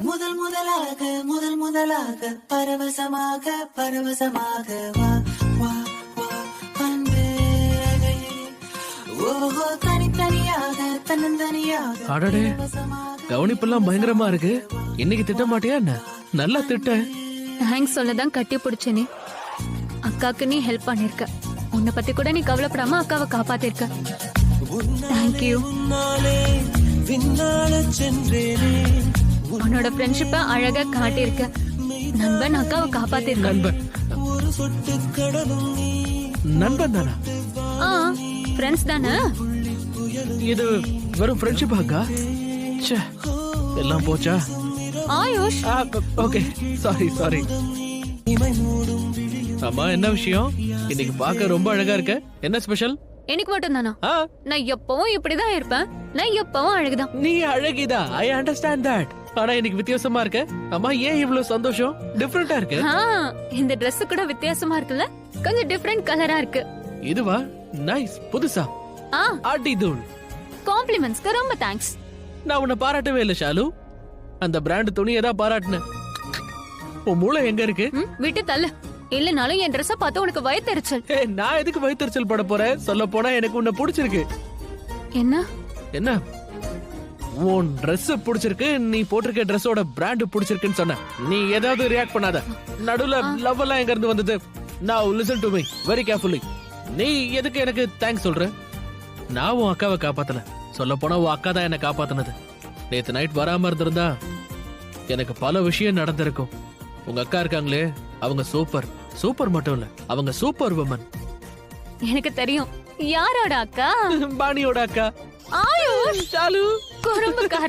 முதல் முதலாக பரவசமாக வா வா வா அன்பே ஓஹோ தனித்தனியாக தன்னந்தனியாக அடடே கவனிப்பெல்லாம் பயங்கரமா இருக்கு. இன்னைக்கு திட்ட மாட்டியா என்ன? நல்லா திட்ட. தேங்க்ஸ் சொல்லதான் கட்டி பிடிச்சனே. அக்காக்கு நீ ஹெல்ப் பண்ணிருக்க. உன்னை பத்தி கூட நீ கவலைப்படாம அக்காவை காப்பாத்திருக்க. தேங்க்யூ. உன்னோட ஃப்ரெண்ட்ஷிப்ப அழகா காட்டியிருக்க. நண்பன் அக்காவை காப்பாத்திருக்க. நண்பன் நண்பன் தானா? ஃப்ரெண்ட்ஸ் தானே. இது வெறும் ஃப்ரெண்ட்ஷிப் அக்கா? ச்சே, எல்லாம் போச்சா? AYUSH okay, sorry. அம்மா, என்ன விஷயம்? இன்னைக்கு பார்க்க ரொம்ப அழகா இருக்க. என்ன ஸ்பெஷல்? எனக்கு மட்டும் தானா? நான் எப்பவும் இப்படிதான் இருப்பேன். நான் எப்பவும் அழகுதான். நீ அழகிதா, ஐ அண்டர்ஸ்டாண்ட் தட். ஆனா இன்னைக்கு வித்தியாசமா இருக்க. அம்மா, ஏன் இவ்வளவு சந்தோஷம்? டிஃபரெண்டா இருக்கு. இந்த Dress கூட வித்தியாசமா இருக்குல்ல? கொஞ்சம் டிஃபரெண்ட் கலரா இருக்கு. இதுவா? நைஸ், புதுசா. ஆட்டி தூள். காம்ப்ளிமெண்ட்ஸ்க்கு ரொம்ப தேங்க்ஸ். நான் உன்னை பாராட்டவே இல்ல ஷாலு. அந்த பிராண்ட் துணியை தான் பாராட்டினேன். உன் மூளை எங்க இருக்கு? விட்டு தள்ளு. இல்லனாலும் என் Dress பார்த்து உனக்கு வயித்தெரிச்சல். நான் எதுக்கு வயித்தெரிச்சல் பட போறேன்? சொல்ல போனா எனக்கு உன்னை பிடிச்சிருக்கு. என்ன? உன் Dress பிடிச்சிருக்கு. நீ போட்டிருக்க Dressோட பிராண்ட் பிடிச்சிருக்குன்னு சொன்ன. நீ ஏதாவது ரியாக்ட் பண்ணாத. நடுவுல லவ் எல்லாம் எங்க இருந்து வந்தது? Now listen to me very carefully. நீ எதுக்கு எனக்கு தேங்க்ஸ் சொல்ற? நான் உன் அக்காவை காப்பாத்தல. சொல்ல போனா உன் அக்கா தான் என்ன காப்பாத்தினது. நேத்து நைட் வராம இருந்திருந்தா எனக்கு பல விஷயம் நடந்திருக்கும். உங்க அக்கா இருக்காங்களே, அவங்க சூப்பர் மட்டும் இல்ல, அவங்க சூப்பர் உமன். எனக்கு தெரியும். யாரோட அக்கா? பாணியோட அக்கா. ஆயுஷ் ஷாலு குறும்புக்கார.